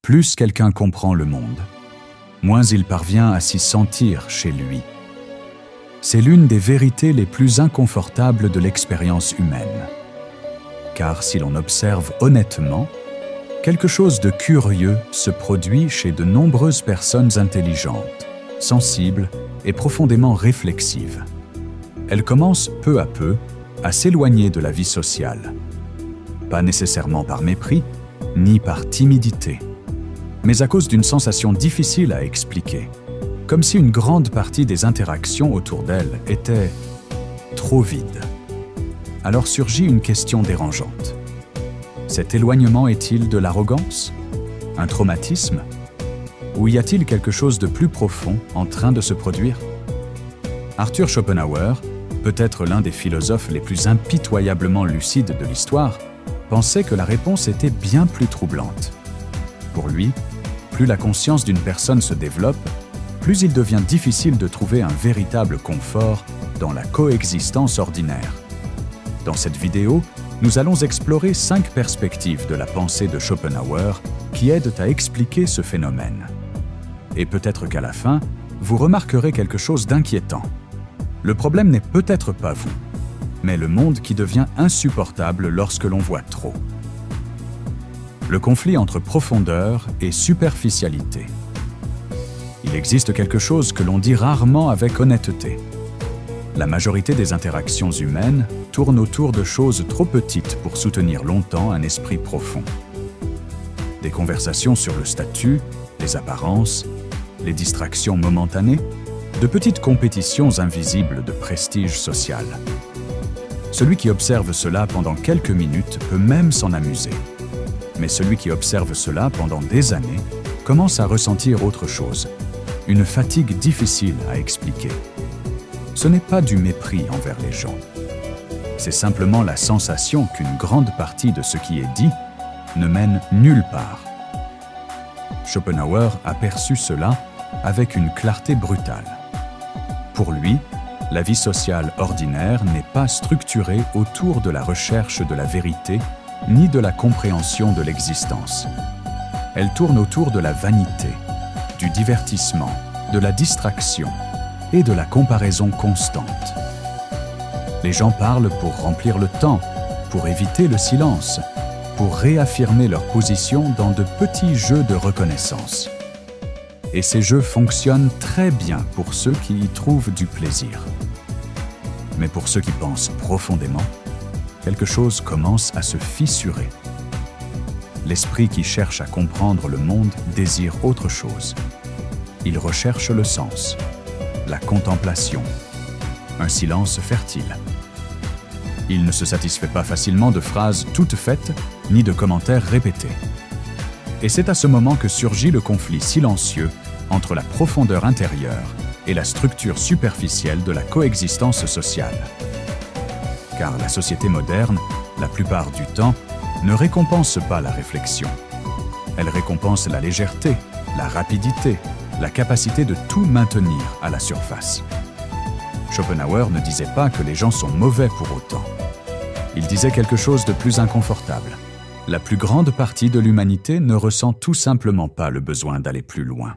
Plus quelqu'un comprend le monde, moins il parvient à s'y sentir chez lui. C'est l'une des vérités les plus inconfortables de l'expérience humaine. Car si l'on observe honnêtement, quelque chose de curieux se produit chez de nombreuses personnes intelligentes, sensibles et profondément réflexives. Elles commencent peu à peu à s'éloigner de la vie sociale. Pas nécessairement par mépris, ni par timidité, mais à cause d'une sensation difficile à expliquer, comme si une grande partie des interactions autour d'elles était trop vide. Alors surgit une question dérangeante. Cet éloignement est-il de l'arrogance? Un traumatisme? Ou y a-t-il quelque chose de plus profond en train de se produire? Arthur Schopenhauer, peut-être l'un des philosophes les plus impitoyablement lucides de l'histoire, pensait que la réponse était bien plus troublante. Pour lui, plus la conscience d'une personne se développe, plus il devient difficile de trouver un véritable confort dans la coexistence ordinaire. Dans cette vidéo, nous allons explorer 5 perspectives de la pensée de Schopenhauer qui aident à expliquer ce phénomène. Et peut-être qu'à la fin, vous remarquerez quelque chose d'inquiétant. Le problème n'est peut-être pas vous, mais le monde qui devient insupportable lorsque l'on voit trop. Le conflit entre profondeur et superficialité. Il existe quelque chose que l'on dit rarement avec honnêteté. La majorité des interactions humaines tournent autour de choses trop petites pour soutenir longtemps un esprit profond. Des conversations sur le statut, les apparences, les distractions momentanées, de petites compétitions invisibles de prestige social. Celui qui observe cela pendant quelques minutes peut même s'en amuser. Mais celui qui observe cela pendant des années commence à ressentir autre chose, une fatigue difficile à expliquer. Ce n'est pas du mépris envers les gens. C'est simplement la sensation qu'une grande partie de ce qui est dit ne mène nulle part. Schopenhauer a perçu cela avec une clarté brutale. Pour lui, la vie sociale ordinaire n'est pas structurée autour de la recherche de la vérité ni de la compréhension de l'existence. Elle tourne autour de la vanité, du divertissement, de la distraction et de la comparaison constante. Les gens parlent pour remplir le temps, pour éviter le silence, pour réaffirmer leur position dans de petits jeux de reconnaissance. Et ces jeux fonctionnent très bien pour ceux qui y trouvent du plaisir. Mais pour ceux qui pensent profondément, quelque chose commence à se fissurer. L'esprit qui cherche à comprendre le monde désire autre chose. Il recherche le sens, la contemplation, un silence fertile. Il ne se satisfait pas facilement de phrases toutes faites, ni de commentaires répétés. Et c'est à ce moment que surgit le conflit silencieux entre la profondeur intérieure et la structure superficielle de la coexistence sociale. Car la société moderne, la plupart du temps, ne récompense pas la réflexion. Elle récompense la légèreté, la rapidité, la capacité de tout maintenir à la surface. Schopenhauer ne disait pas que les gens sont mauvais pour autant. Il disait quelque chose de plus inconfortable. La plus grande partie de l'humanité ne ressent tout simplement pas le besoin d'aller plus loin.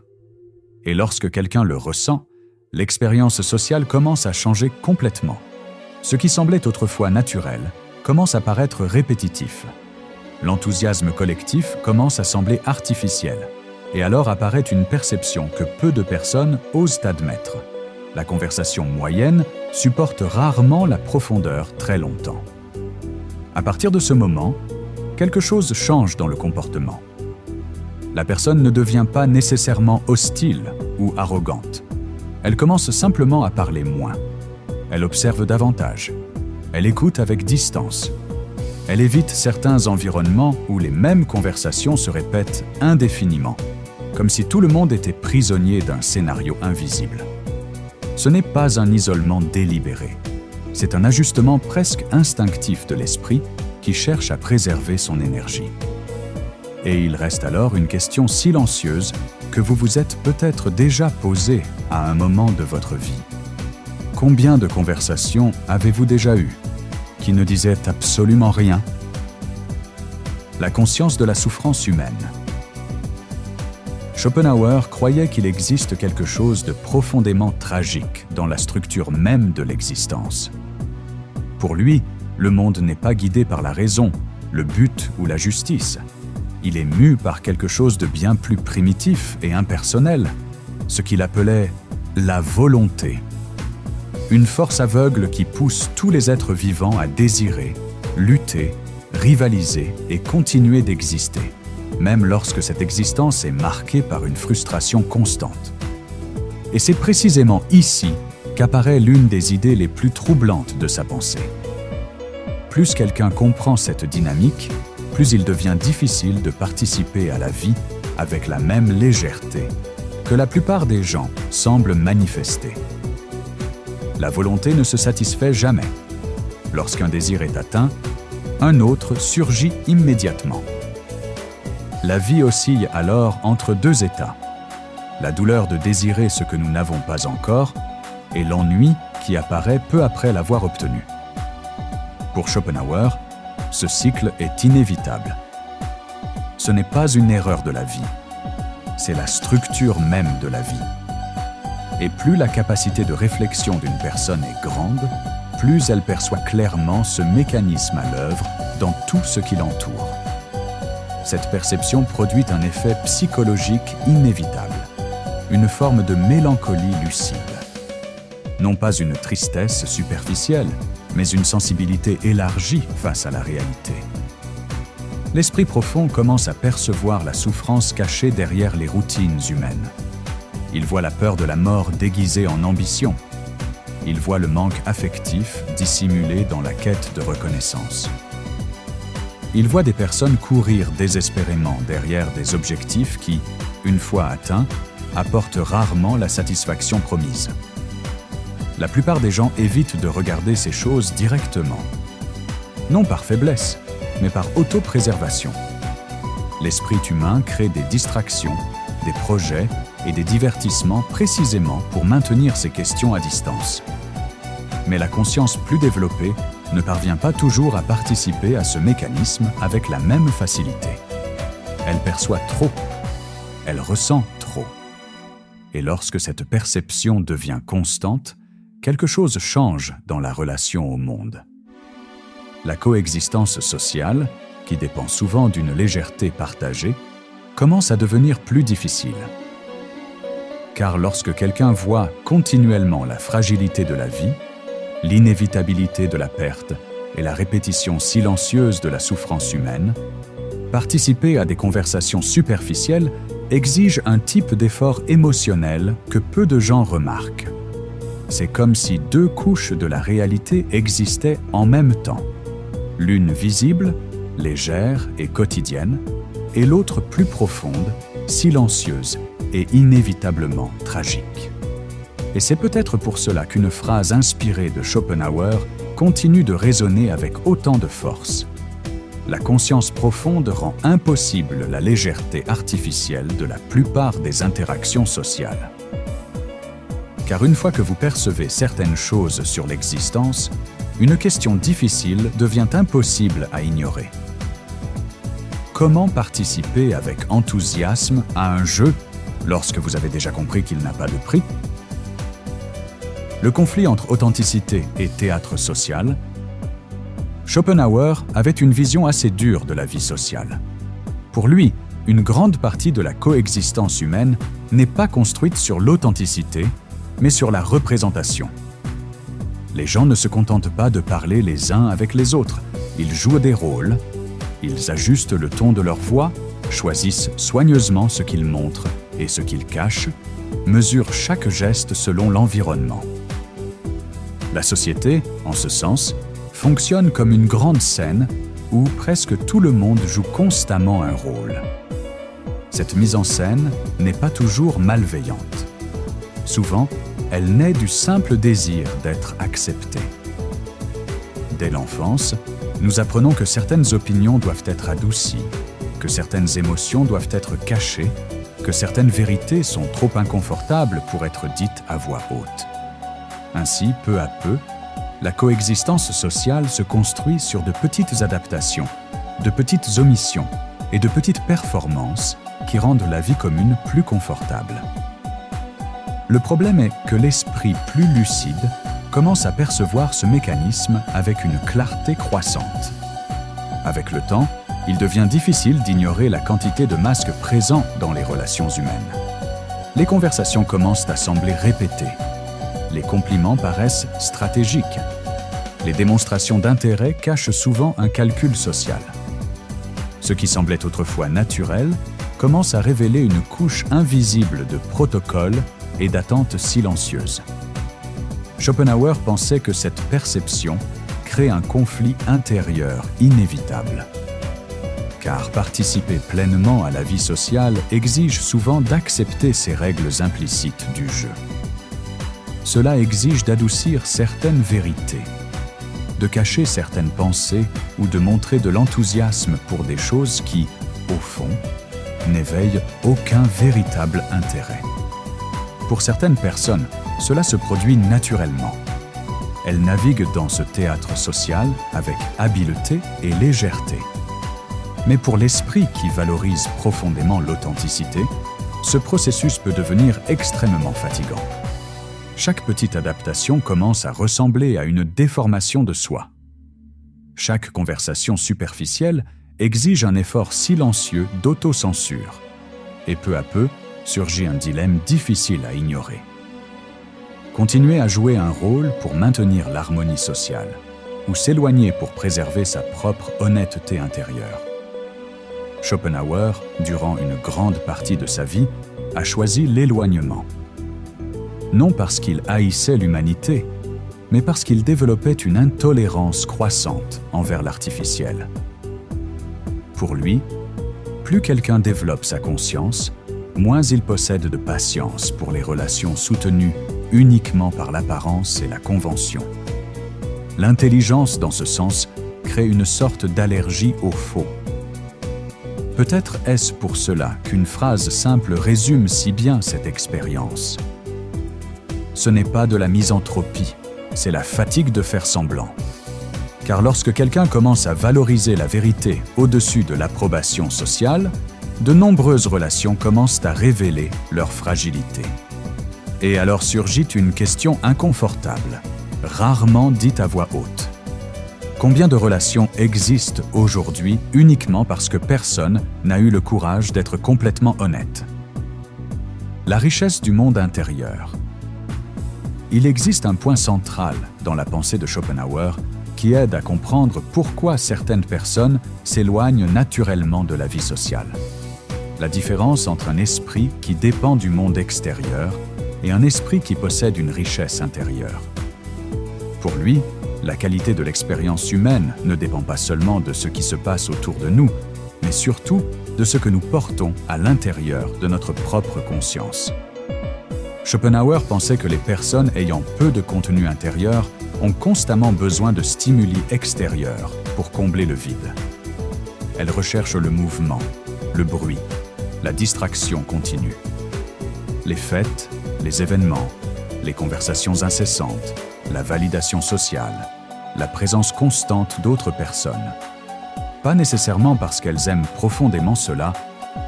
Et lorsque quelqu'un le ressent, l'expérience sociale commence à changer complètement. Ce qui semblait autrefois naturel commence à paraître répétitif. L'enthousiasme collectif commence à sembler artificiel, et alors apparaît une perception que peu de personnes osent admettre. La conversation moyenne supporte rarement la profondeur très longtemps. À partir de ce moment, quelque chose change dans le comportement. La personne ne devient pas nécessairement hostile ou arrogante. Elle commence simplement à parler moins. Elle observe davantage. Elle écoute avec distance. Elle évite certains environnements où les mêmes conversations se répètent indéfiniment, comme si tout le monde était prisonnier d'un scénario invisible. Ce n'est pas un isolement délibéré. C'est un ajustement presque instinctif de l'esprit qui cherche à préserver son énergie. Et il reste alors une question silencieuse que vous vous êtes peut-être déjà posée à un moment de votre vie. Combien de conversations avez-vous déjà eues qui ne disaient absolument rien? La conscience de la souffrance humaine. Schopenhauer croyait qu'il existe quelque chose de profondément tragique dans la structure même de l'existence. Pour lui, le monde n'est pas guidé par la raison, le but ou la justice. Il est mu par quelque chose de bien plus primitif et impersonnel, ce qu'il appelait la volonté. Une force aveugle qui pousse tous les êtres vivants à désirer, lutter, rivaliser et continuer d'exister, même lorsque cette existence est marquée par une frustration constante. Et c'est précisément ici qu'apparaît l'une des idées les plus troublantes de sa pensée. Plus quelqu'un comprend cette dynamique, plus il devient difficile de participer à la vie avec la même légèreté que la plupart des gens semblent manifester. La volonté ne se satisfait jamais. Lorsqu'un désir est atteint, un autre surgit immédiatement. La vie oscille alors entre deux états. La douleur de désirer ce que nous n'avons pas encore et l'ennui qui apparaît peu après l'avoir obtenu. Pour Schopenhauer, ce cycle est inévitable. Ce n'est pas une erreur de la vie, c'est la structure même de la vie. Et plus la capacité de réflexion d'une personne est grande, plus elle perçoit clairement ce mécanisme à l'œuvre dans tout ce qui l'entoure. Cette perception produit un effet psychologique inévitable, une forme de mélancolie lucide. Non pas une tristesse superficielle, mais une sensibilité élargie face à la réalité. L'esprit profond commence à percevoir la souffrance cachée derrière les routines humaines. Il voit la peur de la mort déguisée en ambition. Il voit le manque affectif dissimulé dans la quête de reconnaissance. Il voit des personnes courir désespérément derrière des objectifs qui, une fois atteints, apportent rarement la satisfaction promise. La plupart des gens évitent de regarder ces choses directement. Non par faiblesse, mais par autopréservation. L'esprit humain crée des distractions, des projets et des divertissements précisément pour maintenir ces questions à distance. Mais la conscience plus développée ne parvient pas toujours à participer à ce mécanisme avec la même facilité. Elle perçoit trop, elle ressent trop. Et lorsque cette perception devient constante, quelque chose change dans la relation au monde. La coexistence sociale, qui dépend souvent d'une légèreté partagée, commence à devenir plus difficile. Car lorsque quelqu'un voit continuellement la fragilité de la vie, l'inévitabilité de la perte et la répétition silencieuse de la souffrance humaine, participer à des conversations superficielles exige un type d'effort émotionnel que peu de gens remarquent. C'est comme si deux couches de la réalité existaient en même temps. L'une visible, légère et quotidienne, et l'autre plus profonde, silencieuse et inévitablement tragique. Et c'est peut-être pour cela qu'une phrase inspirée de Schopenhauer continue de résonner avec autant de force. La conscience profonde rend impossible la légèreté artificielle de la plupart des interactions sociales. Car une fois que vous percevez certaines choses sur l'existence, une question difficile devient impossible à ignorer. Comment participer avec enthousiasme à un jeu lorsque vous avez déjà compris qu'il n'a pas de prix ? Le conflit entre authenticité et théâtre social. Schopenhauer avait une vision assez dure de la vie sociale. Pour lui, une grande partie de la coexistence humaine n'est pas construite sur l'authenticité, mais sur la représentation. Les gens ne se contentent pas de parler les uns avec les autres. Ils jouent des rôles, ils ajustent le ton de leur voix, choisissent soigneusement ce qu'ils montrent et ce qu'ils cachent, mesurent chaque geste selon l'environnement. La société, en ce sens, fonctionne comme une grande scène où presque tout le monde joue constamment un rôle. Cette mise en scène n'est pas toujours malveillante. Souvent, elle naît du simple désir d'être accepté. Dès l'enfance, nous apprenons que certaines opinions doivent être adoucies, que certaines émotions doivent être cachées, que certaines vérités sont trop inconfortables pour être dites à voix haute. Ainsi, peu à peu, la coexistence sociale se construit sur de petites adaptations, de petites omissions et de petites performances qui rendent la vie commune plus confortable. Le problème est que l'esprit plus lucide commence à percevoir ce mécanisme avec une clarté croissante. Avec le temps, il devient difficile d'ignorer la quantité de masques présents dans les relations humaines. Les conversations commencent à sembler répétées. Les compliments paraissent stratégiques. Les démonstrations d'intérêt cachent souvent un calcul social. Ce qui semblait autrefois naturel commence à révéler une couche invisible de protocoles et d'attentes silencieuses. Schopenhauer pensait que cette perception crée un conflit intérieur inévitable. Car participer pleinement à la vie sociale exige souvent d'accepter ces règles implicites du jeu. Cela exige d'adoucir certaines vérités, de cacher certaines pensées ou de montrer de l'enthousiasme pour des choses qui, au fond, n'éveillent aucun véritable intérêt. Pour certaines personnes, cela se produit naturellement. Elles naviguent dans ce théâtre social avec habileté et légèreté. Mais pour l'esprit qui valorise profondément l'authenticité, ce processus peut devenir extrêmement fatigant. Chaque petite adaptation commence à ressembler à une déformation de soi. Chaque conversation superficielle exige un effort silencieux d'autocensure. Et peu à peu, surgit un dilemme difficile à ignorer. Continuer à jouer un rôle pour maintenir l'harmonie sociale, ou s'éloigner pour préserver sa propre honnêteté intérieure. Schopenhauer, durant une grande partie de sa vie, a choisi l'éloignement. Non parce qu'il haïssait l'humanité, mais parce qu'il développait une intolérance croissante envers l'artificiel. Pour lui, plus quelqu'un développe sa conscience, moins il possède de patience pour les relations soutenues uniquement par l'apparence et la convention. L'intelligence, dans ce sens, crée une sorte d'allergie au faux. Peut-être est-ce pour cela qu'une phrase simple résume si bien cette expérience. Ce n'est pas de la misanthropie, c'est la fatigue de faire semblant. Car lorsque quelqu'un commence à valoriser la vérité au-dessus de l'approbation sociale, de nombreuses relations commencent à révéler leur fragilité. Et alors surgit une question inconfortable, rarement dite à voix haute. Combien de relations existent aujourd'hui uniquement parce que personne n'a eu le courage d'être complètement honnête? La richesse du monde intérieur. Il existe un point central dans la pensée de Schopenhauer qui aide à comprendre pourquoi certaines personnes s'éloignent naturellement de la vie sociale. La différence entre un esprit qui dépend du monde extérieur et un esprit qui possède une richesse intérieure. Pour lui, la qualité de l'expérience humaine ne dépend pas seulement de ce qui se passe autour de nous, mais surtout de ce que nous portons à l'intérieur de notre propre conscience. Schopenhauer pensait que les personnes ayant peu de contenu intérieur ont constamment besoin de stimuli extérieurs pour combler le vide. Elles recherchent le mouvement, le bruit, la distraction continue. Les fêtes, les événements, les conversations incessantes, la validation sociale, la présence constante d'autres personnes. Pas nécessairement parce qu'elles aiment profondément cela,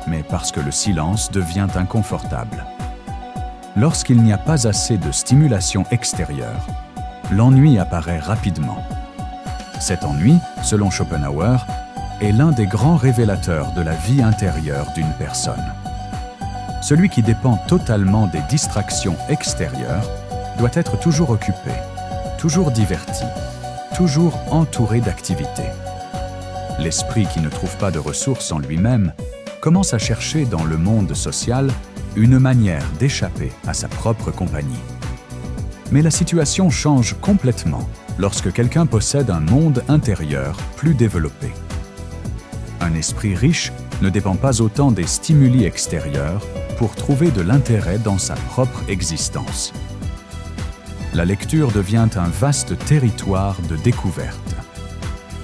mais parce que le silence devient inconfortable. Lorsqu'il n'y a pas assez de stimulation extérieure, l'ennui apparaît rapidement. Cet ennui, selon Schopenhauer, est l'un des grands révélateurs de la vie intérieure d'une personne. Celui qui dépend totalement des distractions extérieures doit être toujours occupé, toujours diverti, toujours entouré d'activités. L'esprit qui ne trouve pas de ressources en lui-même commence à chercher dans le monde social une manière d'échapper à sa propre compagnie. Mais la situation change complètement lorsque quelqu'un possède un monde intérieur plus développé. Un esprit riche ne dépend pas autant des stimuli extérieurs pour trouver de l'intérêt dans sa propre existence. La lecture devient un vaste territoire de découverte.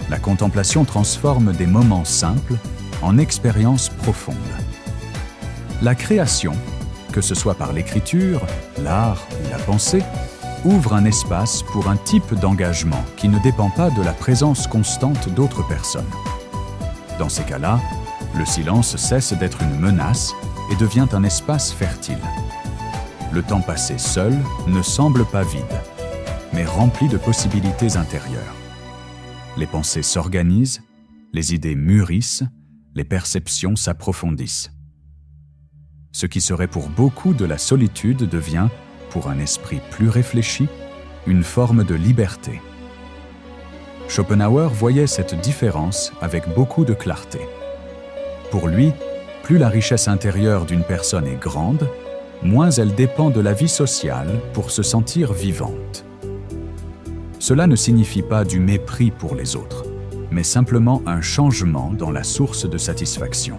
La contemplation transforme des moments simples en expériences profondes. La création, que ce soit par l'écriture, l'art ou la pensée, ouvre un espace pour un type d'engagement qui ne dépend pas de la présence constante d'autres personnes. Dans ces cas-là, Le silence cesse d'être une menace et devient un espace fertile. Le temps passé seul ne semble pas vide, mais rempli de possibilités intérieures. Les pensées s'organisent, les idées mûrissent, les perceptions s'approfondissent. Ce qui serait pour beaucoup de la solitude devient, pour un esprit plus réfléchi, une forme de liberté. Schopenhauer voyait cette différence avec beaucoup de clarté. Pour lui, plus la richesse intérieure d'une personne est grande, moins elle dépend de la vie sociale pour se sentir vivante. Cela ne signifie pas du mépris pour les autres, mais simplement un changement dans la source de satisfaction.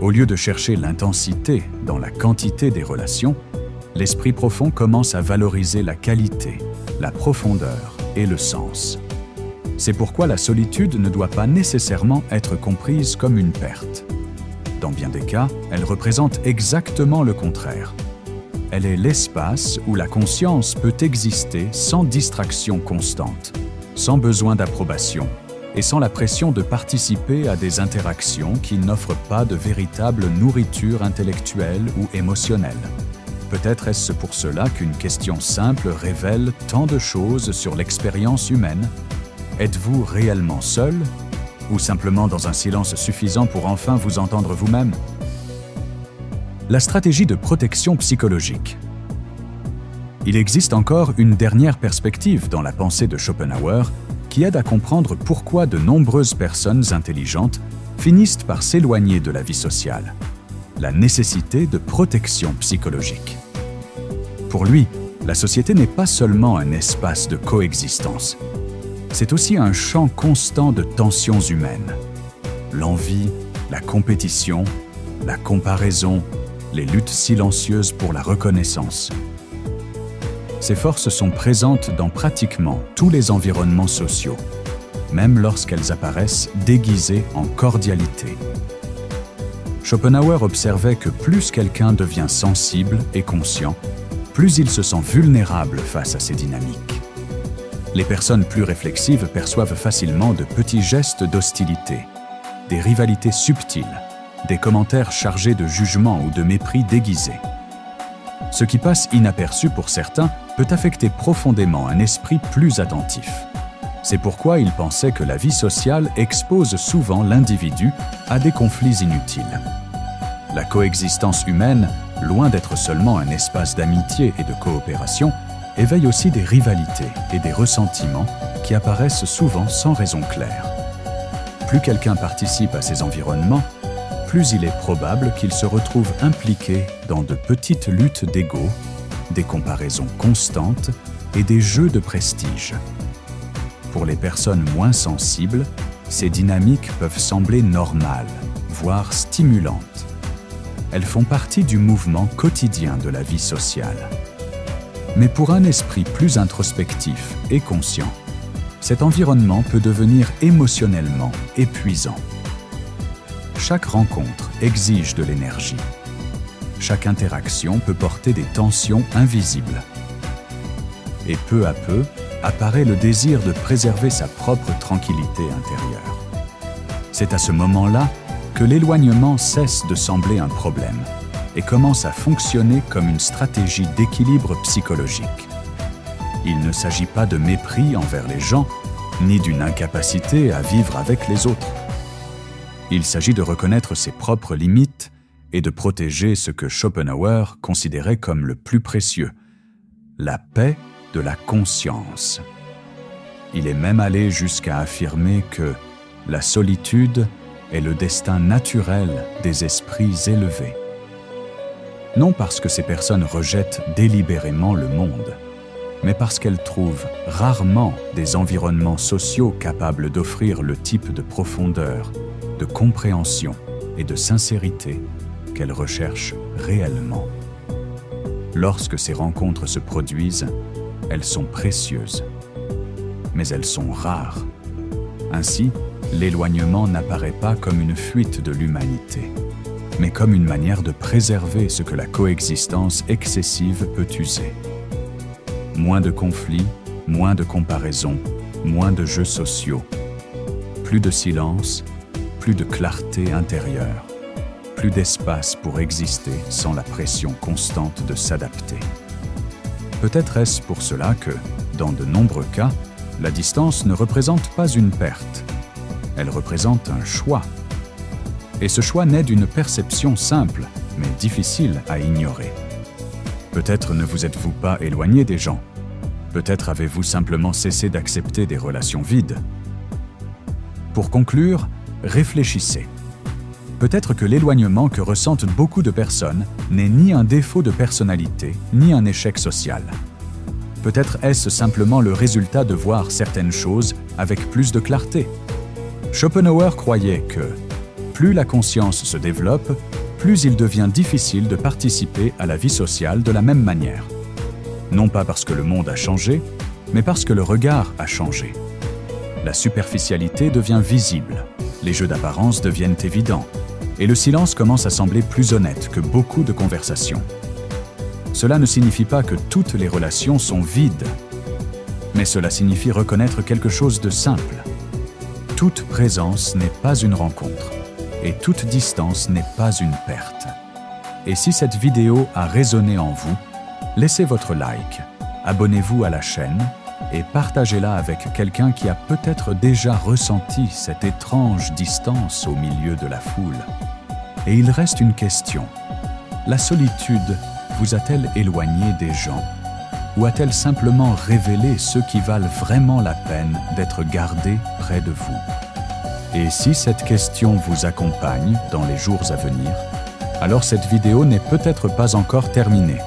Au lieu de chercher l'intensité dans la quantité des relations, l'esprit profond commence à valoriser la qualité, la profondeur et le sens. C'est pourquoi la solitude ne doit pas nécessairement être comprise comme une perte. Dans bien des cas, elle représente exactement le contraire. Elle est l'espace où la conscience peut exister sans distraction constante, sans besoin d'approbation et sans la pression de participer à des interactions qui n'offrent pas de véritable nourriture intellectuelle ou émotionnelle. Peut-être est-ce pour cela qu'une question simple révèle tant de choses sur l'expérience humaine. Êtes-vous réellement seul ou simplement dans un silence suffisant pour enfin vous entendre vous-même? La stratégie de protection psychologique. Il existe encore une dernière perspective dans la pensée de Schopenhauer qui aide à comprendre pourquoi de nombreuses personnes intelligentes finissent par s'éloigner de la vie sociale. La nécessité de protection psychologique. Pour lui, la société n'est pas seulement un espace de coexistence. C'est aussi un champ constant de tensions humaines. L'envie, la compétition, la comparaison, les luttes silencieuses pour la reconnaissance. Ces forces sont présentes dans pratiquement tous les environnements sociaux, même lorsqu'elles apparaissent déguisées en cordialité. Schopenhauer observait que plus quelqu'un devient sensible et conscient, plus il se sent vulnérable face à ces dynamiques. Les personnes plus réflexives perçoivent facilement de petits gestes d'hostilité, des rivalités subtiles, des commentaires chargés de jugement ou de mépris déguisé. Ce qui passe inaperçu pour certains peut affecter profondément un esprit plus attentif. C'est pourquoi il pensait que la vie sociale expose souvent l'individu à des conflits inutiles. La coexistence humaine, loin d'être seulement un espace d'amitié et de coopération, éveille aussi des rivalités et des ressentiments qui apparaissent souvent sans raison claire. Plus quelqu'un participe à ces environnements, plus il est probable qu'il se retrouve impliqué dans de petites luttes d'ego, des comparaisons constantes et des jeux de prestige. Pour les personnes moins sensibles, ces dynamiques peuvent sembler normales, voire stimulantes. Elles font partie du mouvement quotidien de la vie sociale. Mais pour un esprit plus introspectif et conscient, cet environnement peut devenir émotionnellement épuisant. Chaque rencontre exige de l'énergie. Chaque interaction peut porter des tensions invisibles. Et peu à peu, apparaît le désir de préserver sa propre tranquillité intérieure. C'est à ce moment-là que l'éloignement cesse de sembler un problème et commence à fonctionner comme une stratégie d'équilibre psychologique. Il ne s'agit pas de mépris envers les gens, ni d'une incapacité à vivre avec les autres. Il s'agit de reconnaître ses propres limites et de protéger ce que Schopenhauer considérait comme le plus précieux, la paix de la conscience. Il est même allé jusqu'à affirmer que la solitude est le destin naturel des esprits élevés. Non parce que ces personnes rejettent délibérément le monde, mais parce qu'elles trouvent rarement des environnements sociaux capables d'offrir le type de profondeur, de compréhension et de sincérité qu'elles recherchent réellement. Lorsque ces rencontres se produisent, elles sont précieuses, mais elles sont rares. Ainsi, l'éloignement n'apparaît pas comme une fuite de l'humanité, mais comme une manière de préserver ce que la coexistence excessive peut user. Moins de conflits, moins de comparaisons, moins de jeux sociaux, plus de silence, plus de clarté intérieure, plus d'espace pour exister sans la pression constante de s'adapter. Peut-être est-ce pour cela que, dans de nombreux cas, la distance ne représente pas une perte, elle représente un choix. Et ce choix naît d'une perception simple, mais difficile à ignorer. Peut-être ne vous êtes-vous pas éloigné des gens. Peut-être avez-vous simplement cessé d'accepter des relations vides. Pour conclure, réfléchissez. Peut-être que l'éloignement que ressentent beaucoup de personnes n'est ni un défaut de personnalité, ni un échec social. Peut-être est-ce simplement le résultat de voir certaines choses avec plus de clarté. Schopenhauer croyait que plus la conscience se développe, plus il devient difficile de participer à la vie sociale de la même manière. Non pas parce que le monde a changé, mais parce que le regard a changé. La superficialité devient visible, les jeux d'apparence deviennent évidents, et le silence commence à sembler plus honnête que beaucoup de conversations. Cela ne signifie pas que toutes les relations sont vides, mais cela signifie reconnaître quelque chose de simple. Toute présence n'est pas une rencontre, et toute distance n'est pas une perte. Et si cette vidéo a résonné en vous, laissez votre like, abonnez-vous à la chaîne et partagez-la avec quelqu'un qui a peut-être déjà ressenti cette étrange distance au milieu de la foule. Et il reste une question. La solitude vous a-t-elle éloigné des gens? Ou a-t-elle simplement révélé ceux qui valent vraiment la peine d'être gardés près de vous? Et si cette question vous accompagne dans les jours à venir, alors cette vidéo n'est peut-être pas encore terminée.